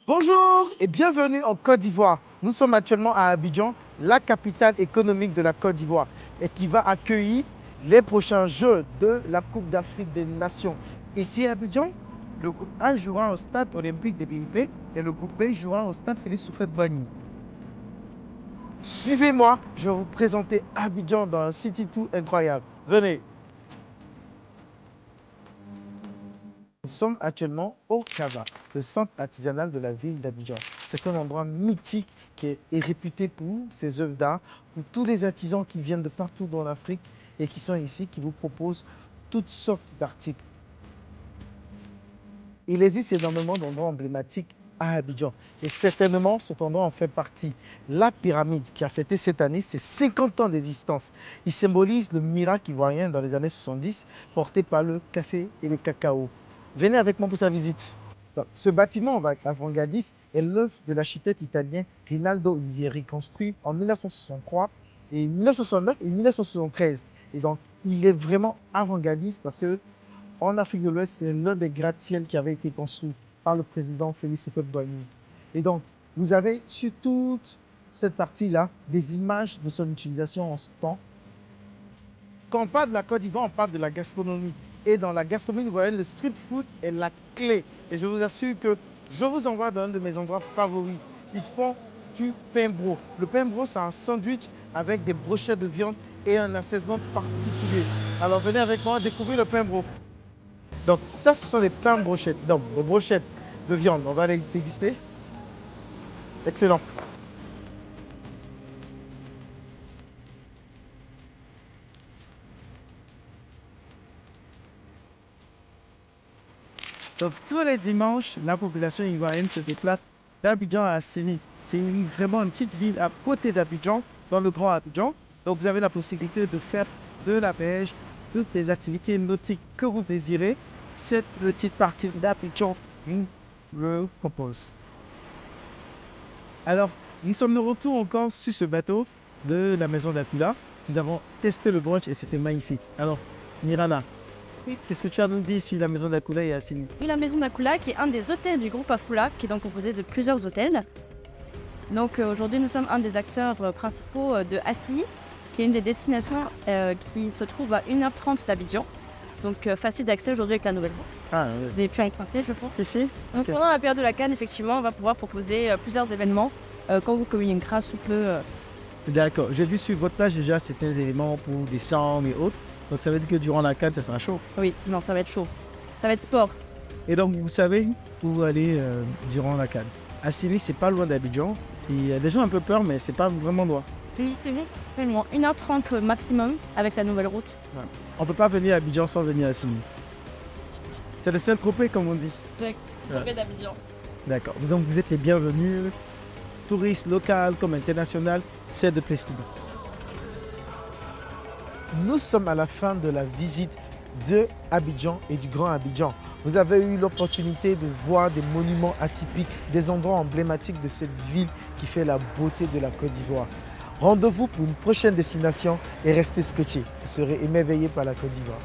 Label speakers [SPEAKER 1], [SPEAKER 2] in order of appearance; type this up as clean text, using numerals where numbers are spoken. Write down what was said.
[SPEAKER 1] Bonjour et bienvenue en Côte d'Ivoire. Nous sommes actuellement à Abidjan, la capitale économique de la Côte d'Ivoire et qui va accueillir les prochains Jeux de la Coupe d'Afrique des Nations. Ici à Abidjan, le groupe A jouera au stade olympique de Bimpe et le groupe B jouera au stade Félix Houphouët-Boigny. Suivez-moi, je vais vous présenter Abidjan dans un city tour incroyable. Venez. Nous sommes actuellement au Cava, le centre artisanal de la ville d'Abidjan. C'est un endroit mythique qui est réputé pour ses œuvres d'art, pour tous les artisans qui viennent de partout dans l'Afrique et qui sont ici, qui vous proposent toutes sortes d'articles. Il existe énormément d'endroits emblématiques à Abidjan et certainement cet endroit en fait partie. La pyramide qui a fêté cette année ses 50 ans d'existence. Il symbolise le miracle ivoirien dans les années 70 porté par le café et le cacao. Venez avec moi pour sa visite. Donc, ce bâtiment avant-gardiste est l'œuvre de l'architecte italien Rinaldo Olivieri, construit en 1963 et 1969 et 1973. Et donc, il est vraiment avant-gardiste parce que en Afrique de l'Ouest, c'est l'un des gratte-ciels qui avait été construit par le président Félix Houphouët-Boigny. Et donc, vous avez sur toute cette partie-là des images de son utilisation en ce temps. Quand on parle de la Côte d'Ivoire, on parle de la gastronomie. Et dans la gastronomie ivoirienne, le street food est la clé. Et je vous assure que je vous envoie dans un de mes endroits favoris. Ils font du pain bro. Le pain bro, c'est un sandwich avec des brochettes de viande et un assaisonnement particulier. Alors venez avec moi découvrir le pain bro. Donc ça, ce sont les pains brochettes. Donc, les brochettes de viande. On va les déguster. Excellent. Donc, tous les dimanches, la population ivoirienne se déplace d'Abidjan à Assini. C'est vraiment une petite ville à côté d'Abidjan, dans le Grand Abidjan. Donc, vous avez la possibilité de faire de la pêche, toutes les activités nautiques que vous désirez. Cette petite partie d'Abidjan vous le propose. Alors, nous sommes de retour encore sur ce bateau de la maison d'Akula. Nous avons testé le brunch et c'était magnifique. Alors, Mirana,
[SPEAKER 2] Oui.
[SPEAKER 1] qu'est-ce que tu as à nous dire sur la maison d'Akula et Assini?
[SPEAKER 2] Oui, la maison d'Akula, qui est un des hôtels du groupe Afula, qui est donc composé de plusieurs hôtels. Donc aujourd'hui, nous sommes un des acteurs principaux de Assini, qui est une des destinations qui se trouve à 1h30 d'Abidjan. Donc facile d'accès aujourd'hui avec la nouvelle voie.
[SPEAKER 1] Ah,
[SPEAKER 2] Vous avez pu emprunter, je pense.
[SPEAKER 1] si.
[SPEAKER 2] Donc
[SPEAKER 1] Ok.
[SPEAKER 2] pendant la période de la Cannes, effectivement, on va pouvoir proposer plusieurs événements quand vous communiquera sous peu.
[SPEAKER 1] D'accord. J'ai vu sur votre page déjà certains éléments pour descendre et autres. Donc ça veut dire que durant la CAN, ça sera chaud.
[SPEAKER 2] Oui, non, ça va être chaud. Ça va être sport.
[SPEAKER 1] Et donc, vous savez où aller durant la CAN. Assini, c'est pas loin d'Abidjan. Il y a des gens un peu peur, mais c'est pas vraiment loin.
[SPEAKER 2] Oui, c'est bon. Vraiment, 1h30 maximum avec la nouvelle route.
[SPEAKER 1] On peut pas venir à Abidjan sans venir à Assini. C'est le Saint-Tropez, comme on dit.
[SPEAKER 2] Tropez d'Abidjan.
[SPEAKER 1] D'accord. Donc, vous êtes les bienvenus. Touristes locaux comme internationaux, c'est de place to be. Nous sommes à la fin de la visite de Abidjan et du Grand Abidjan. Vous avez eu l'opportunité de voir des monuments atypiques, des endroits emblématiques de cette ville qui fait la beauté de la Côte d'Ivoire. Rendez-vous pour une prochaine destination et restez scotchés. Vous serez émerveillés par la Côte d'Ivoire.